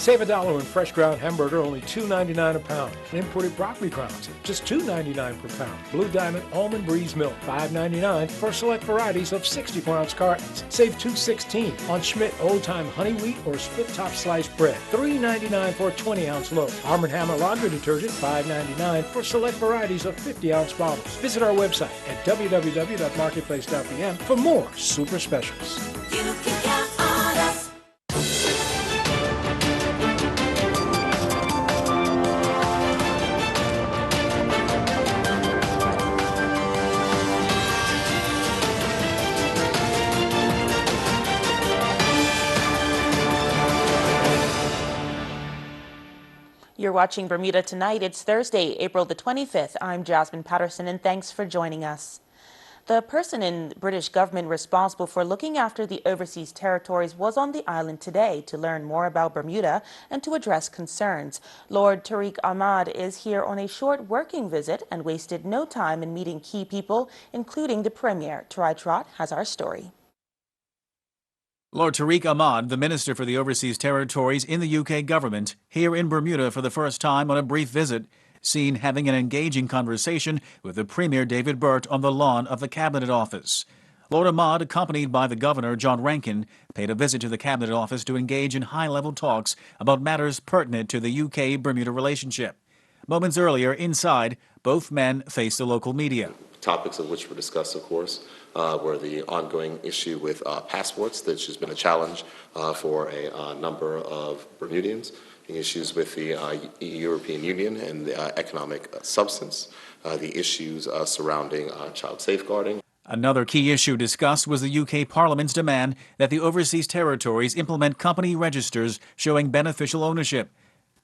Save $1 on fresh ground hamburger, only $2.99 a pound. And imported broccoli crowns, just $2.99 per pound. Blue Diamond Almond Breeze Milk, $5.99 for select varieties of 64-ounce cartons. Save $2.16 on Schmidt Old Time Honey Wheat or Split Top Sliced Bread, $3.99 for a 20-ounce loaf. Arm & Hammer Laundry Detergent, $5.99 for select varieties of 50-ounce bottles. Visit our website at www.marketplace.bm for more super specials. You can count on us. You're watching Bermuda Tonight. It's Thursday, April the 25th. I'm Jasmine Patterson, and thanks for joining us. The person in the British government responsible for looking after the overseas territories was on the island today to learn more about Bermuda and to address concerns. Lord Tariq Ahmad is here on a short working visit and wasted no time in meeting key people, including the Premier. Tariq has our story. Lord Tariq Ahmad, the Minister for the Overseas Territories in the UK government, here in Bermuda for the first time on a brief visit, seen having an engaging conversation with the Premier David Burt on the lawn of the Cabinet Office. Lord Ahmad, accompanied by the Governor, John Rankin, paid a visit to the Cabinet Office to engage in high-level talks about matters pertinent to the UK-Bermuda relationship. Moments earlier, inside, both men faced the local media. Topics of which were discussed, of course, were the ongoing issue with passports, which has been a challenge for a number of Bermudians, the issues with the European Union and the economic substance, the issues surrounding child safeguarding. Another key issue discussed was the UK Parliament's demand that the overseas territories implement company registers showing beneficial ownership.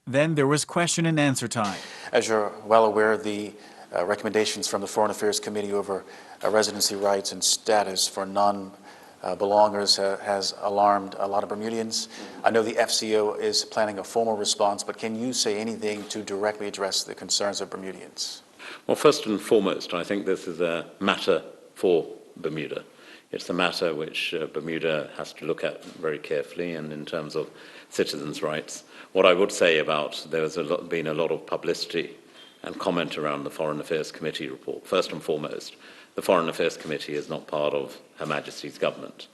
Then there was question and answer time. As you're well aware, the recommendations from the Foreign Affairs Committee over residency rights and status for non-belongers has alarmed a lot of Bermudians. I know the FCO is planning a formal response, but can you say anything to directly address the concerns of Bermudians? Well, first and foremost, I think this is a matter for Bermuda. It's a matter which Bermuda has to look at very carefully, and in terms of citizens' rights. What I would say about there's been a lot of publicity and comment around the Foreign Affairs Committee report. First and foremost, the Foreign Affairs Committee is not part of Her Majesty's government.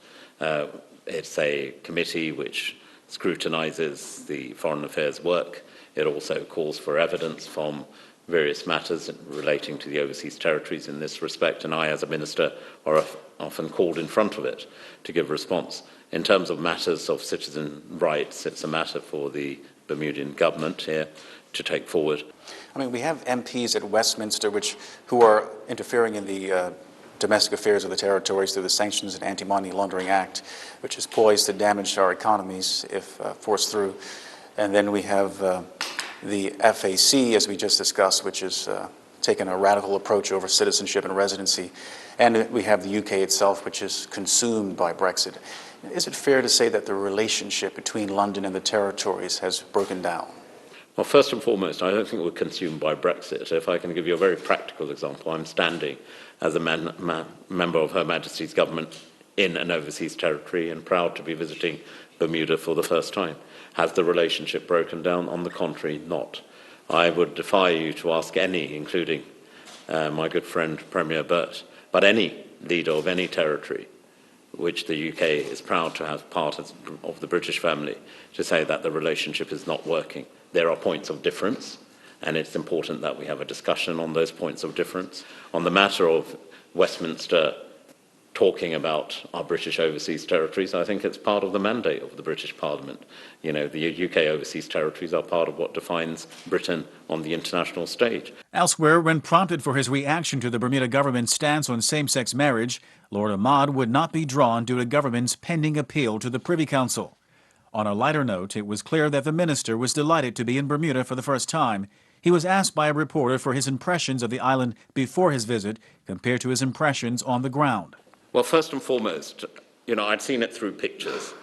It's a committee which scrutinises the foreign affairs work. It also calls for evidence from various matters relating to the overseas territories in this respect, and I, as a minister, are often called in front of it to give response. In terms of matters of citizen rights, it's a matter for the Bermudian government here to take forward. I mean, we have MPs at Westminster who are interfering in the domestic affairs of the territories through the Sanctions and Anti-Money Laundering Act, which is poised to damage our economies if forced through. And then we have the FAC, as we just discussed, which has taken a radical approach over citizenship and residency. And we have the UK itself, which is consumed by Brexit. Is it fair to say that the relationship between London and the territories has broken down? Well, first and foremost, I don't think we're consumed by Brexit. If I can give you a very practical example, I'm standing as a member of Her Majesty's government in an overseas territory and proud to be visiting Bermuda for the first time. Has the relationship broken down? On the contrary, not. I would defy you to ask any, including my good friend Premier Burt, but any leader of any territory which the UK is proud to have part of the British family, to say that the relationship is not working. There are points of difference, and it's important that we have a discussion on those points of difference. On the matter of Westminster talking about our British overseas territories, I think it's part of the mandate of the British Parliament. You know, the UK overseas territories are part of what defines Britain on the international stage. Elsewhere, when prompted for his reaction to the Bermuda government's stance on same-sex marriage, Lord Ahmad would not be drawn due to government's pending appeal to the Privy Council. On a lighter note, it was clear that the minister was delighted to be in Bermuda for the first time. He was asked by a reporter for his impressions of the island before his visit compared to his impressions on the ground. Well, first and foremost, you know, I'd seen it through pictures.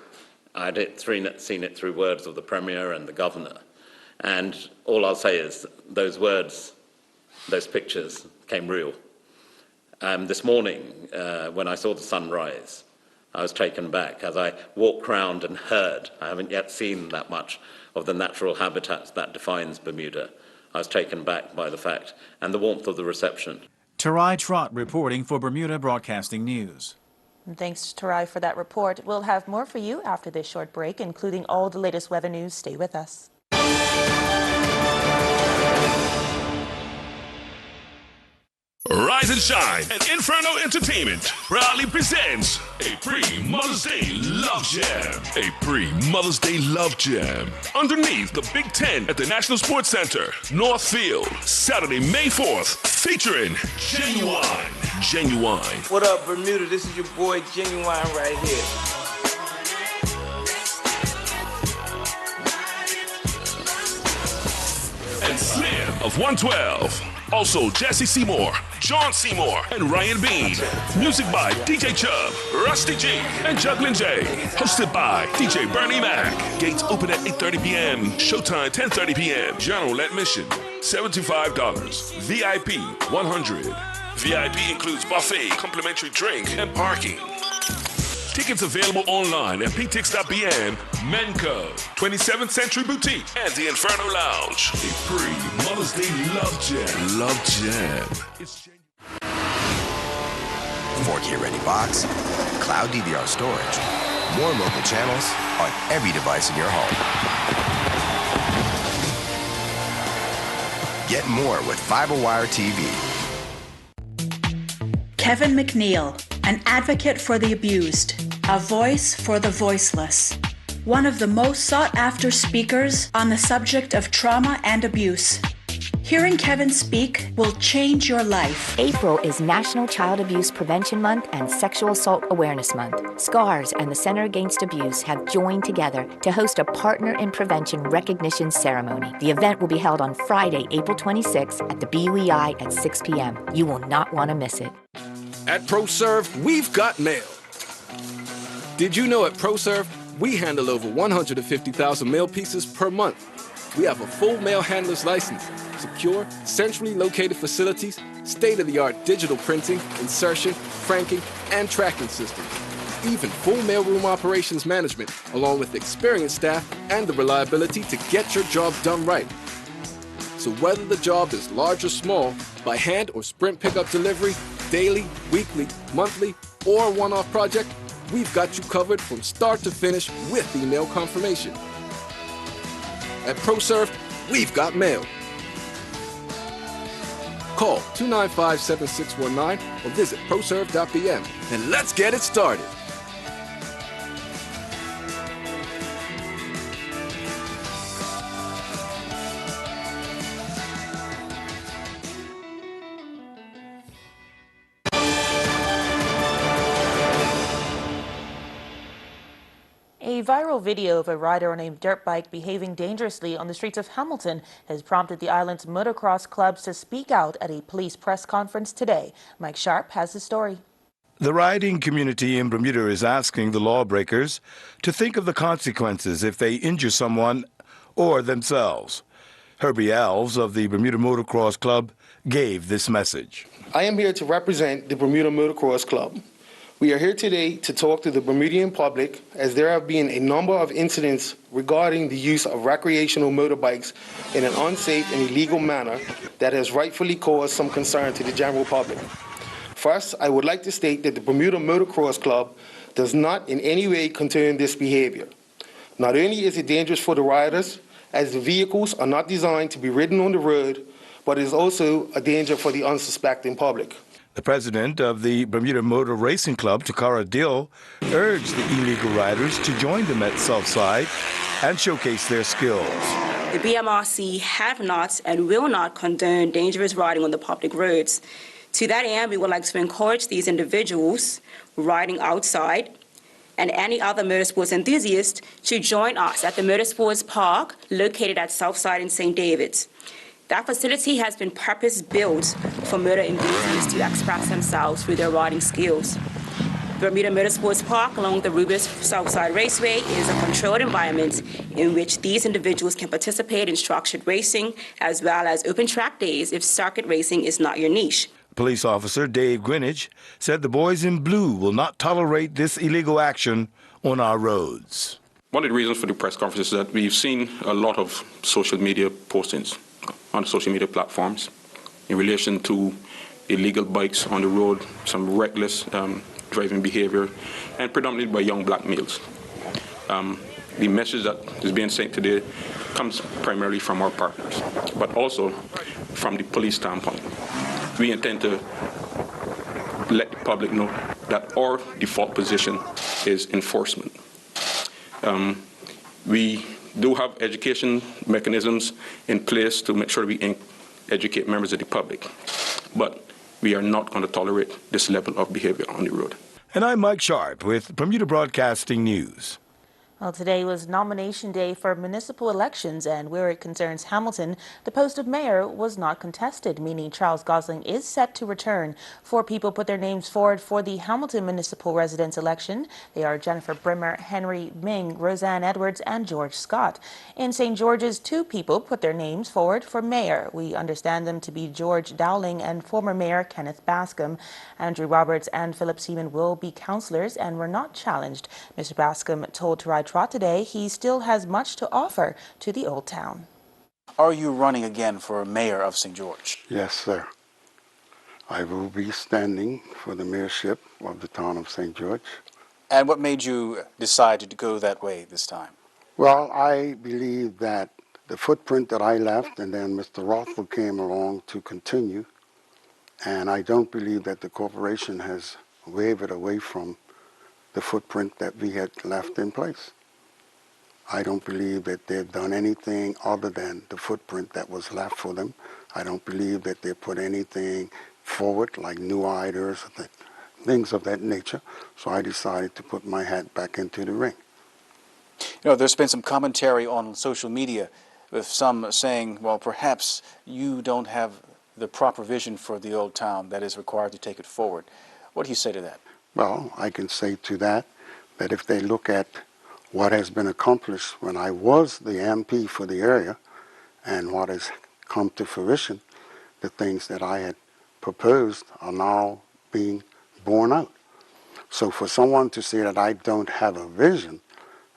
I'd seen it through words of the Premier and the Governor. And all I'll say is those words, those pictures came real. This morning, when I saw the sun rise, I was taken back as I walked round and heard. I haven't yet seen that much of the natural habitats that defines Bermuda. I was taken back by the fact and the warmth of the reception. Tariq reporting for Bermuda Broadcasting News. And thanks, Tariq, for that report. We'll have more for you after this short break, including all the latest weather news. Stay with us. Rise and shine and Inferno Entertainment proudly presents a pre-Mother's Day Love Jam. A pre-Mother's Day Love Jam. Underneath the Big Ten at the National Sports Center, Northfield, Saturday, May 4th, featuring Genuine. Genuine. What up, Bermuda? This is your boy Genuine right here. And Slim of 112. Also, Jesse Seymour, John Seymour, and Ryan Bean. Music by DJ Chubb, Rusty G, and Juggling J. Hosted by DJ Bernie Mac. Gates open at 8:30 p.m. Showtime 10:30 p.m. General admission $75. VIP $100. VIP includes buffet, complimentary drink, and parking. Tickets available online at ptix.bm, Menco, 27th Century Boutique, and the Inferno Lounge. A free Mother's Day Love Jam. Love Jam. 4K ready box, cloud DVR storage, more local channels on every device in your home. Get more with Fiberwire TV. Kevin McNeil, an advocate for the abused, a voice for the voiceless, one of the most sought-after speakers on the subject of trauma and abuse. Hearing Kevin speak will change your life. April is National Child Abuse Prevention Month and Sexual Assault Awareness Month. SCARS and the Center Against Abuse have joined together to host a Partner in Prevention recognition ceremony. The event will be held on Friday, April 26th at the BUEI at 6 p.m. You will not want to miss it. At ProSurf, we've got mail. Did you know at ProSurf, we handle over 150,000 mail pieces per month. We have a full mail handler's license, secure, centrally located facilities, state-of-the-art digital printing, insertion, franking, and tracking systems. Even full mailroom operations management, along with experienced staff and the reliability to get your job done right. So whether the job is large or small, by hand or sprint pickup delivery, daily, weekly, monthly, or a one-off project, we've got you covered from start to finish with email confirmation. At ProSurf, we've got mail. Call 295-7619 or visit prosurf.bm and let's get it started. A viral video of a rider on a dirt bike behaving dangerously on the streets of Hamilton has prompted the island's motocross clubs to speak out at a police press conference today. Mike Sharp has the story. The riding community in Bermuda is asking the lawbreakers to think of the consequences if they injure someone or themselves. Herbie Alves of the Bermuda Motocross Club gave this message. I am here to represent the Bermuda Motocross Club. We are here today to talk to the Bermudian public as there have been a number of incidents regarding the use of recreational motorbikes in an unsafe and illegal manner that has rightfully caused some concern to the general public. First, I would like to state that the Bermuda Motocross Club does not in any way condone this behavior. Not only is it dangerous for the riders, as the vehicles are not designed to be ridden on the road, but it is also a danger for the unsuspecting public. The president of the Bermuda Motor Racing Club, Takara Dill, urged the illegal riders to join them at Southside and showcase their skills. The BMRC have not and will not condone dangerous riding on the public roads. To that end, we would like to encourage these individuals riding outside and any other motorsports enthusiast to join us at the Motorsports Park located at Southside in St. David's. That facility has been purpose-built for motor enthusiasts to express themselves through their riding skills. Bermuda Motorsports Park along the Rubis Southside Raceway is a controlled environment in which these individuals can participate in structured racing as well as open track days if circuit racing is not your niche. Police officer Dave Greenwich said the boys in blue will not tolerate this illegal action on our roads. One of the reasons for the press conference is that we've seen a lot of social media postings on social media platforms in relation to illegal bikes on the road, some reckless driving behavior, and predominantly by young black males. The message that is being sent today comes primarily from our partners, but also from the police standpoint. We intend to let the public know that our default position is enforcement. We do have education mechanisms in place to make sure we educate members of the public, but we are not going to tolerate this level of behavior on the road. And I'm Mike Sharp with Bermuda Broadcasting News. Well, today was nomination day for municipal elections, and where it concerns Hamilton, the post of mayor was not contested, meaning Charles Gosling is set to return. 4 people put their names forward for the Hamilton municipal residence election. They are Jennifer Brimmer, Henry Ming, Roseanne Edwards, and George Scott. In St. George's, 2 people put their names forward for mayor. We understand them to be George Dowling and former mayor Kenneth Bascom. Andrew Roberts and Philip Seaman will be councillors and were not challenged. Mr. Bascom told Tariq today he still has much to offer to the Old Town. Are you running again for mayor of St. George? Yes, sir. I will be standing for the mayorship of the town of St. George. And what made you decide to go that way this time? Well, I believe that the footprint that I left, and then Mr. Rothwell came along to continue, and I don't believe that the corporation has wavered away from the footprint that we had left in place. I don't believe that they've done anything other than the footprint that was left for them. I don't believe that they put anything forward like new ideas, things of that nature. So I decided to put my hat back into the ring. You know, there's been some commentary on social media with some saying, well, perhaps you don't have the proper vision for the Old Town that is required to take it forward. What do you say to that? Well, I can say to that if they look at what has been accomplished when I was the MP for the area and what has come to fruition, the things that I had proposed are now being borne out. So for someone to say that I don't have a vision,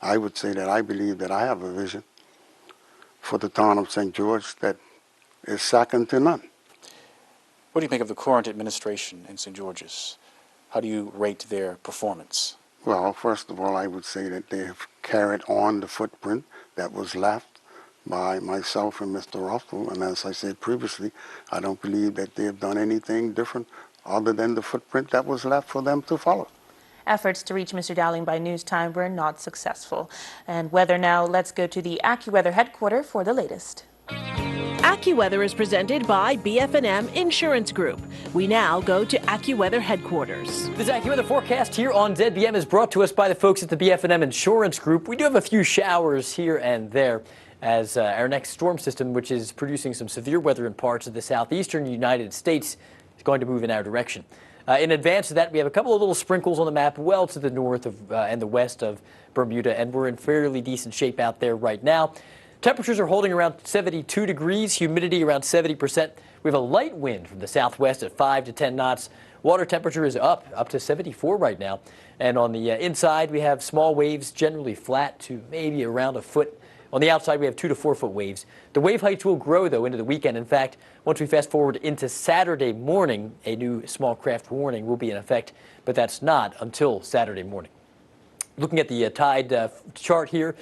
I would say that I believe that I have a vision for the town of St. George that is second to none. What do you think of the current administration in St. George's? How do you rate their performance? Well, first of all, I would say that they have carried on the footprint that was left by myself and Mr. Rothwell. And as I said previously, I don't believe that they have done anything different other than the footprint that was left for them to follow. Efforts to reach Mr. Dowling by news time were not successful. And weather now, let's go to the AccuWeather headquarters for the latest. AccuWeather is presented by BF&M Insurance Group. We now go to AccuWeather headquarters. This AccuWeather forecast here on ZBM is brought to us by the folks at the BF&M Insurance Group. We do have a few showers here and there as our next storm system, which is producing some severe weather in parts of the southeastern United States, is going to move in our direction. In advance of that, we have a couple of little sprinkles on the map well to the north of and the west of Bermuda, and we're in fairly decent shape out there right now. Temperatures are holding around 72 degrees, humidity around 70%. We have a light wind from the southwest at 5 to 10 knots. Water temperature is up to 74 right now. And on the inside, we have small waves, generally flat to maybe around a foot. On the outside, we have 2 to 4 foot waves. The wave heights will grow, though, into the weekend. In fact, once we fast forward into Saturday morning, a new small craft warning will be in effect, but that's not until Saturday morning. Looking at the tide chart here,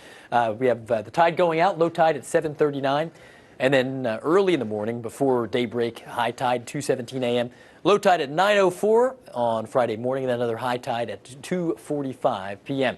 we have the tide going out, low tide at 7:39, and then early in the morning before daybreak, high tide 2:17 a.m., low tide at 9:04 on Friday morning, and then another high tide at 2:45 p.m.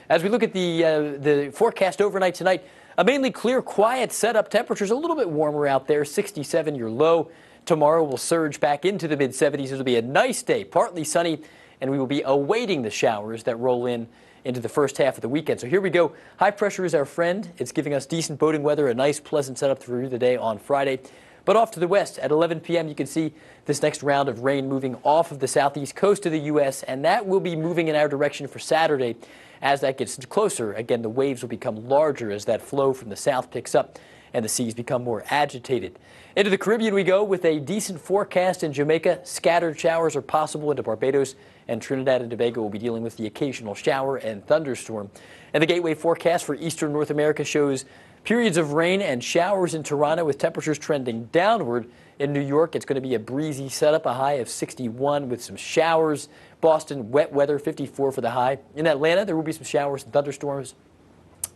As we look at the forecast overnight tonight, a mainly clear, quiet setup. Temperatures a little bit warmer out there, 67 your low. Tomorrow will surge back into the mid-70s. It'll be a nice day, partly sunny, and we will be awaiting the showers that roll in into the first half of the weekend. So here we go. High pressure is our friend. It's giving us decent boating weather, a nice, pleasant setup through the day on Friday. But off to the west at 11 p.m., you can see this next round of rain moving off of the southeast coast of the U.S., and that will be moving in our direction for Saturday. As that gets closer, again, the waves will become larger as that flow from the south picks up and the seas become more agitated. Into the Caribbean we go with a decent forecast in Jamaica. Scattered showers are possible into Barbados and Trinidad and Tobago will be dealing with the occasional shower and thunderstorm. And the gateway forecast for eastern North America shows periods of rain and showers in Toronto with temperatures trending downward. In New York, it's going to be a breezy setup, a high of 61 with some showers. Boston, wet weather, 54 for the high. In Atlanta, there will be some showers and thunderstorms.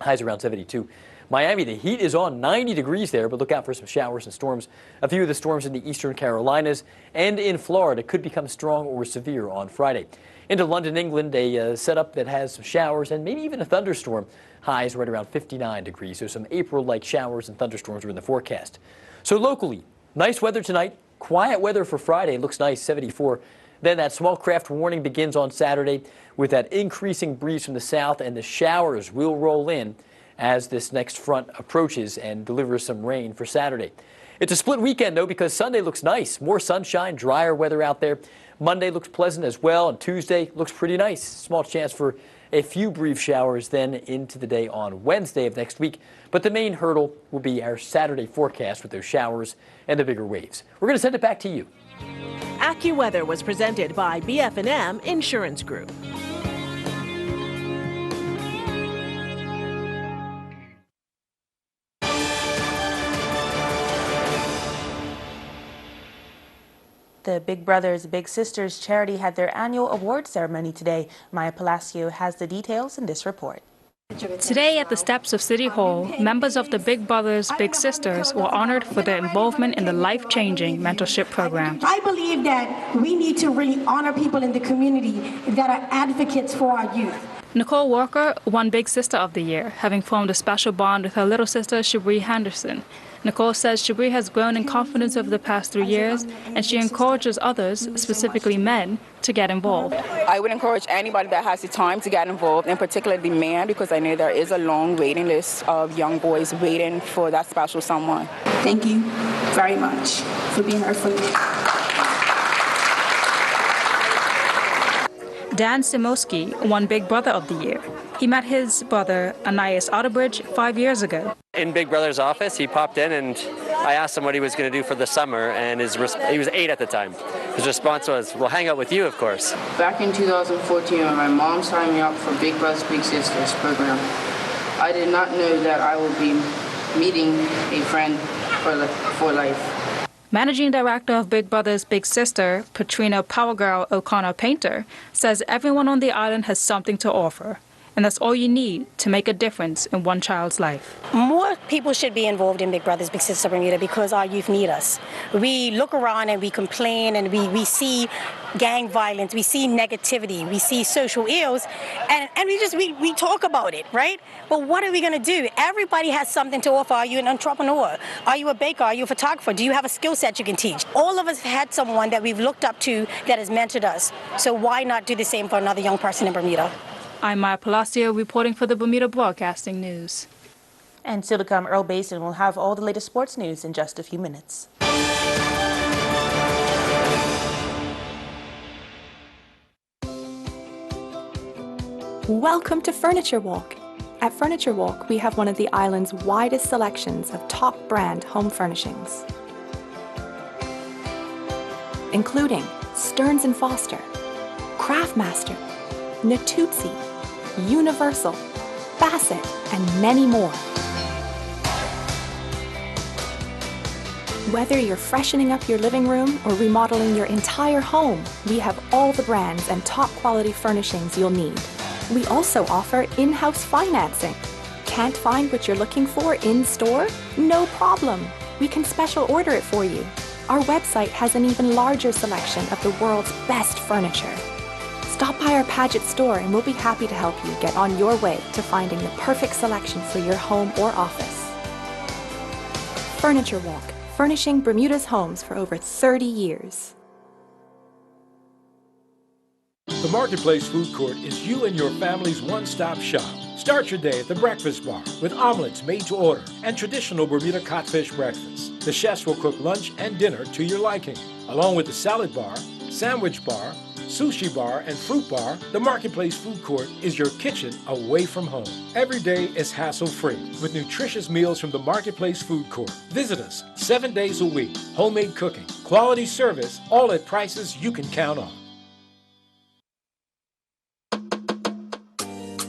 Highs around 72. Miami, the heat is on, 90 degrees there, but look out for some showers and storms. A few of the storms in the eastern Carolinas and in Florida could become strong or severe on Friday. Into London, England, a setup that has some showers and maybe even a thunderstorm. Highs right around 59 degrees, so some April-like showers and thunderstorms are in the forecast. So locally, nice weather tonight, quiet weather for Friday, looks nice, 74. Then that small craft warning begins on Saturday with that increasing breeze from the south, and the showers will roll in as this next front approaches and delivers some rain for Saturday. It's a split weekend, though, because Sunday looks nice. More sunshine, drier weather out there. Monday looks pleasant as well, and Tuesday looks pretty nice. Small chance for a few brief showers then into the day on Wednesday of next week. But the main hurdle will be our Saturday forecast with those showers and the bigger waves. We're going to send it back to you. AccuWeather was presented by BF&M Insurance Group. The Big Brothers Big Sisters charity had their annual award ceremony today. Maya Palacio has the details in this report. Today at the steps of City Hall, members of the Big Brothers Big Sisters were honored for their involvement in the life-changing mentorship program. I believe that we need to really honor people in the community that are advocates for our youth. Nicole Walker won Big Sister of the Year, having formed a special bond with her little sister, Shabri Henderson. Nicole says Shabri has grown in confidence over the past 3 years, and she encourages others, specifically men, to get involved. I would encourage anybody that has the time to get involved, and particularly men, because I know there is a long waiting list of young boys waiting for that special someone. Thank you very much for being our friend. Dan Simoski won Big Brother of the Year. He met his brother, Anais Otterbridge, 5 years ago. In Big Brother's office, he popped in and I asked him what he was going to do for the summer, and he was 8 at the time. His response was, "We'll hang out with you, of course." Back in 2014, when my mom signed me up for Big Brothers Big Sisters program, I did not know that I would be meeting a friend for life. Managing Director of Big Brothers Big Sister, Patrina Powergirl O'Connor Painter, says everyone on the island has something to offer, and that's all you need to make a difference in one child's life. More people should be involved in Big Brothers Big Sisters Bermuda because our youth need us. We look around and we complain, and we see gang violence, we see negativity, we see social ills, and we talk about it, right? But what are we going to do? Everybody has something to offer. Are you an entrepreneur? Are you a baker? Are you a photographer? Do you have a skill set you can teach? All of us had someone that we've looked up to that has mentored us. So why not do the same for another young person in Bermuda? I'm Maya Palacio reporting for the Bermuda Broadcasting News. And still to come, Earl Basin will have all the latest sports news in just a few minutes. Welcome to Furniture Walk. At Furniture Walk, we have one of the island's widest selections of top brand home furnishings, including Stearns & Foster, Craftmaster, Natuzzi, Universal, Bassett, and many more. Whether you're freshening up your living room or remodeling your entire home, we have all the brands and top quality furnishings you'll need. We also offer in-house financing. Can't find what you're looking for in store? No problem. We can special order it for you. Our website has an even larger selection of the world's best furniture. Stop by our Paget store and we'll be happy to help you get on your way to finding the perfect selection for your home or office. Furniture Walk, furnishing Bermuda's homes for over 30 years. The Marketplace Food Court is you and your family's one-stop shop. Start your day at the breakfast bar with omelets made to order and traditional Bermuda codfish breakfast. The chefs will cook lunch and dinner to your liking. Along with the salad bar, sandwich bar, sushi bar, and fruit bar, the Marketplace Food Court is your kitchen away from home. Every day is hassle-free with nutritious meals from the Marketplace Food Court. Visit us 7 days a week. Homemade cooking, quality service, all at prices you can count on.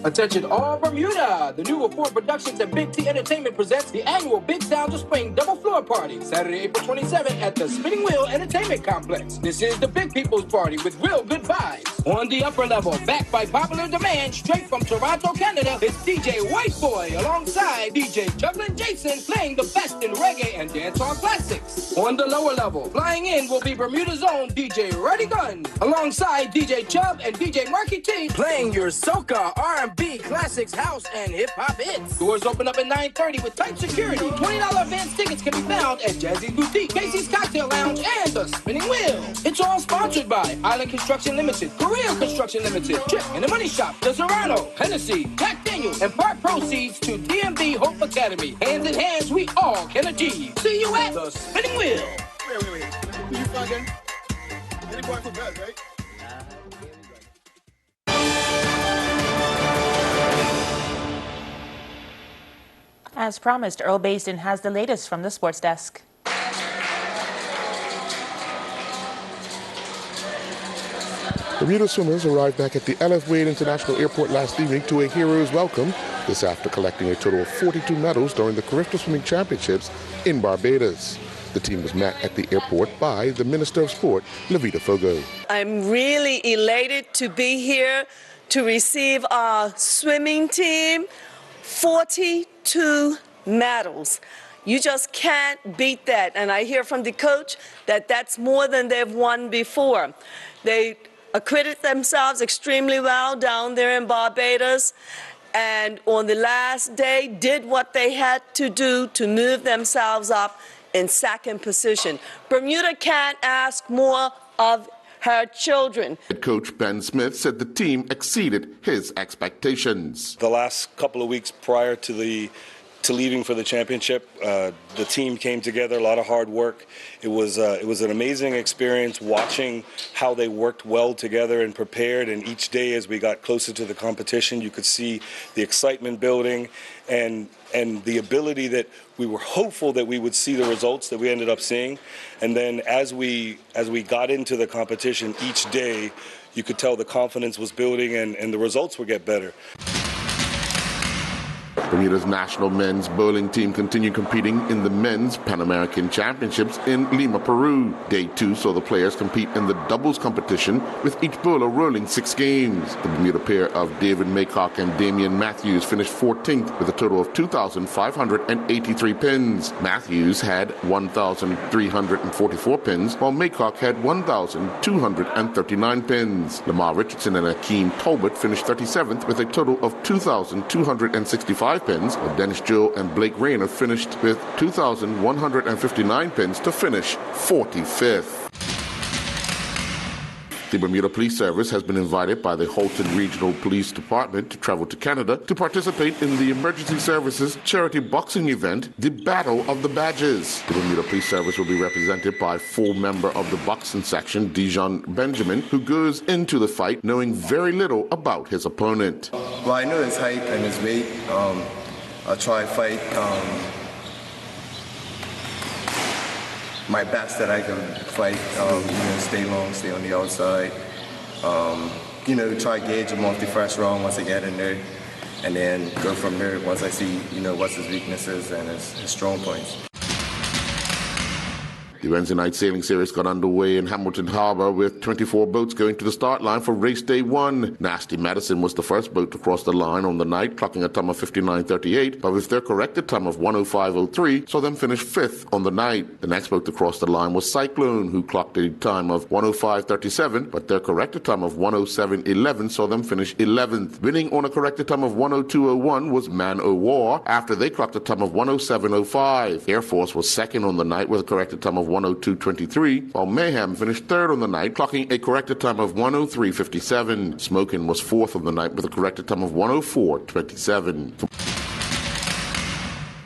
Attention all Bermuda! The new Ford Productions and Big T Entertainment presents the annual Big Sounds of Spring Double Floor Party, Saturday, April 27th at the Spinning Wheel Entertainment Complex. This is the Big People's Party with real good vibes. On the upper level, backed by popular demand, straight from Toronto, Canada, it's DJ Whiteboy alongside DJ Juggling Jason playing the best in reggae and dancehall classics. On the lower level, flying in will be Bermuda's own DJ Ruddy Gun alongside DJ Chubb and DJ Marky T playing your soca, R&B, classics, house, and hip-hop hits. Doors open up at 9:30 with tight security. $20 advance tickets can be found at Jazzy's Boutique, Casey's Cocktail Lounge, and the Spinning Wheel. It's all sponsored by Island Construction Limited, Korea Construction Limited, Trip and the Money Shop, The Serrano, Hennessy, Jack Daniels, and part proceeds to DMV Hope Academy. Hands in hands, we all can achieve. See you at the Spinning Wheel. Wait. Who you fucking? Any boy for bed, right? As promised, Earl Basden has the latest from the sports desk. Bermuda swimmers arrived back at the L.F. Wade International Airport last evening to a hero's welcome. This after collecting a total of 42 medals during the Carifta Swimming Championships in Barbados. The team was met at the airport by the Minister of Sport, Levita Fogo. I'm really elated to be here to receive our swimming team 42 medals. You just can't beat that. And I hear from the coach that that's more than they've won before. They acquitted themselves extremely well down there in Barbados, and on the last day did what they had to do to move themselves up in second position. Bermuda can't ask more of her children. Head coach Ben Smith said the team exceeded his expectations. The last couple of weeks prior to leaving for the championship, the team came together, a lot of hard work. It was an amazing experience watching how they worked well together and prepared, and each day as we got closer to the competition, you could see the excitement building and the ability that we were hopeful that we would see the results that we ended up seeing. And then as we got into the competition each day, you could tell the confidence was building and the results would get better. Bermuda's national men's bowling team continued competing in the men's Pan American Championships in Lima, Peru. Day 2 saw the players compete in the doubles competition, with each bowler rolling 6 games. The Bermuda pair of David Maycock and Damian Matthews finished 14th with a total of 2,583 pins. Matthews had 1,344 pins, while Maycock had 1,239 pins. Lamar Richardson and Akeem Talbot finished 37th with a total of 2,265 pins, while Dennis Joe and Blake Rayner finished with 2,159 pins to finish 45th. The Bermuda Police Service has been invited by the Halton Regional Police Department to travel to Canada to participate in the Emergency Services charity boxing event, the Battle of the Badges. The Bermuda Police Service will be represented by full member of the boxing section, Dijon Benjamin, who goes into the fight knowing very little about his opponent. Well, I know his height and his weight. I'll try to fight my best that I can fight, stay long, stay on the outside, try to gauge him off the first round once I get in there, and then go from there once I see, what's his weaknesses and his strong points. The Wednesday night sailing series got underway in Hamilton Harbor with 24 boats going to the start line for race day 1. Nasty Madison was the first boat to cross the line on the night, clocking a time of 59.38, but with their corrected time of 105.03, saw them finish 5th on the night. The next boat to cross the line was Cyclone, who clocked a time of 105.37, but their corrected time of 107.11 saw them finish 11th. Winning on a corrected time of 102.01 was Man O' War, after they clocked a time of 107.05. Air Force was second on the night with a corrected time of 102.23, while Mayhem finished 3rd on the night, clocking a corrected time of 103.57. Smokin' was 4th on the night with a corrected time of 104.27.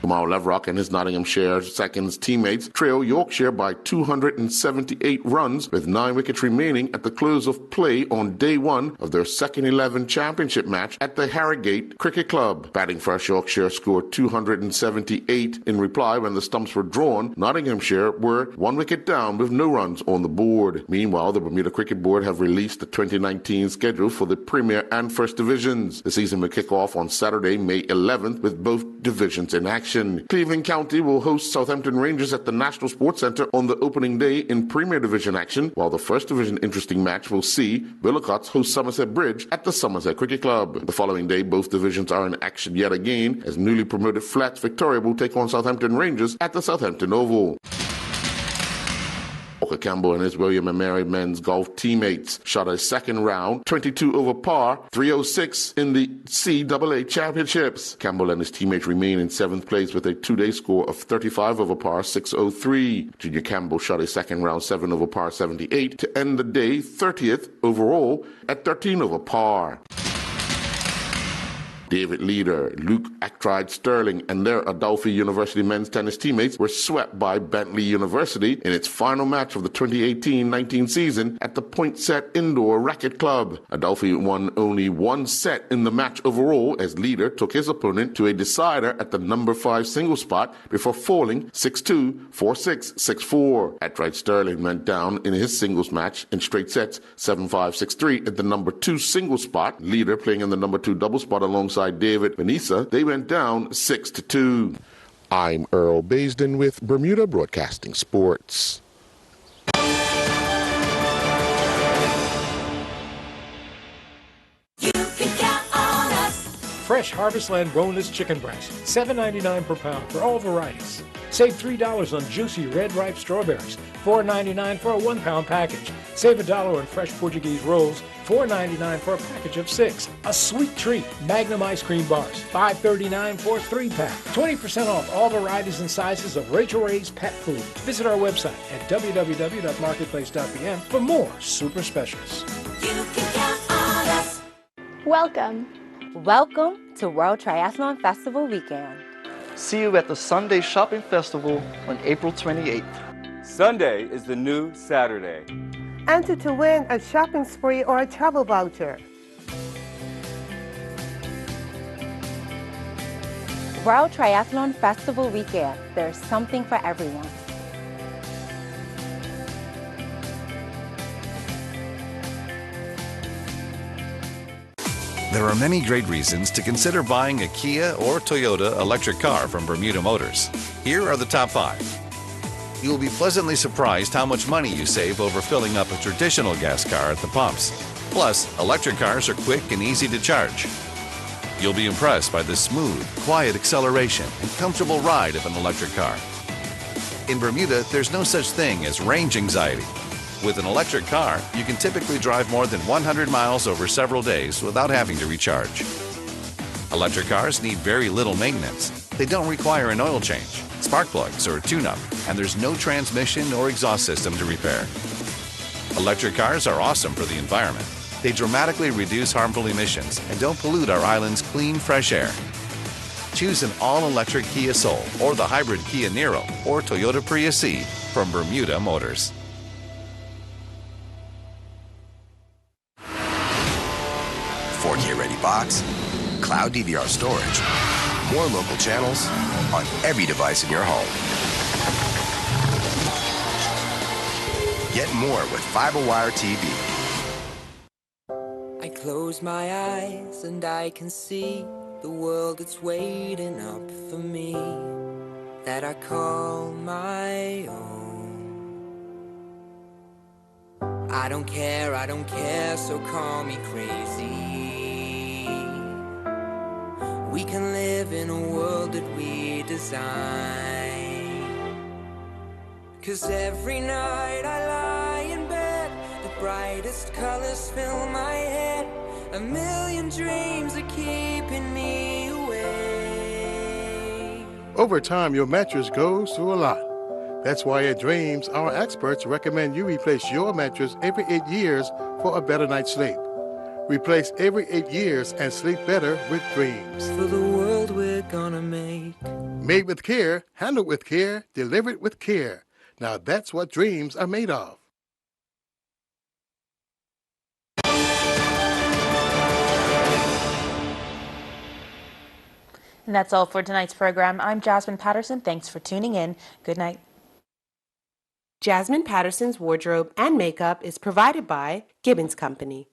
Jamal Leverock and his Nottinghamshire seconds teammates trail Yorkshire by 278 runs with 9 wickets remaining at the close of play on day 1 of their second 11 championship match at the Harrogate Cricket Club. Batting first, Yorkshire scored 278. In reply, when the stumps were drawn, Nottinghamshire were 1 wicket down with no runs on the board. Meanwhile, the Bermuda Cricket Board have released the 2019 schedule for the Premier and First Divisions. The season will kick off on Saturday, May 11th, with both divisions in action. Cleveland County will host Southampton Rangers at the National Sports Centre on the opening day in Premier Division action, while the First Division interesting match will see Willocots host Somerset Bridge at the Somerset Cricket Club. The following day, both divisions are in action yet again, as newly promoted Flats Victoria will take on Southampton Rangers at the Southampton Oval. Walker Campbell and his William and Mary men's golf teammates shot a second round, 22 over par, 306 in the CAA Championships. Campbell and his teammates remain in 7th place with a 2-day score of 35 over par, 603. Junior Campbell shot a second round, 7 over par, 78 to end the day 30th overall at 13 over par. David Leader, Luke Acktride Sterling, and their Adelphi University men's tennis teammates were swept by Bentley University in its final match of the 2018-19 season at the Poinsett Indoor Racket Club. Adelphi won only 1 set in the match overall as Leader took his opponent to a decider at the number 5 single spot before falling 6-2, 4-6, 6-4. Acktride Sterling went down in his singles match in straight sets 7-5, 6-3 at the number 2 single spot. Leader playing in the number 2 double spot alongside David Vanessa, they went down 6-2. I'm Earl Baisden with Bermuda Broadcasting Sports. Fresh Harvestland boneless chicken breast, $7.99 per pound for all varieties. Save $3 on juicy red ripe strawberries, $4.99 for a 1-pound package. Save $1 on fresh Portuguese rolls, $4.99 for a package of 6. A sweet treat, Magnum ice cream bars, $5.39 for a 3-pack. 20% off all varieties and sizes of Rachel Ray's pet food. Visit our website at www.marketplace.pm for more super specials. You can count on us. Welcome to World Triathlon Festival weekend. See you at the Sunday Shopping Festival on April 28th. Sunday is the new Saturday. Enter to win a shopping spree or a travel voucher. World Triathlon Festival weekend. There's something for everyone. There are many great reasons to consider buying a Kia or Toyota electric car from Bermuda Motors. Here are the top 5. You will be pleasantly surprised how much money you save over filling up a traditional gas car at the pumps. Plus, electric cars are quick and easy to charge. You'll be impressed by the smooth, quiet acceleration and comfortable ride of an electric car. In Bermuda, there's no such thing as range anxiety. With an electric car, you can typically drive more than 100 miles over several days without having to recharge. Electric cars need very little maintenance. They don't require an oil change, spark plugs, or tune-up, and there's no transmission or exhaust system to repair. Electric cars are awesome for the environment. They dramatically reduce harmful emissions and don't pollute our island's clean, fresh air. Choose an all-electric Kia Soul or the hybrid Kia Niro or Toyota Prius C from Bermuda Motors. 4K ready box, cloud DVR storage, more local channels on every device in your home. Get more with Fiberwire TV. I close my eyes and I can see the world that's waiting up for me, that I call my own. I don't care, so call me crazy. We can live in a world that we design. 'Cause every night I lie in bed, the brightest colors fill my head. A million dreams are keeping me awake. Over time, your mattress goes through a lot. That's why at Dreams, our experts recommend you replace your mattress every 8 years for a better night's sleep. Replace every 8 years and sleep better with Dreams. For the world we're gonna make. Made with care, handled with care, delivered with care. Now that's what dreams are made of. And that's all for tonight's program. I'm Jasmine Patterson. Thanks for tuning in. Good night. Jasmine Patterson's wardrobe and makeup is provided by Gibbons Company.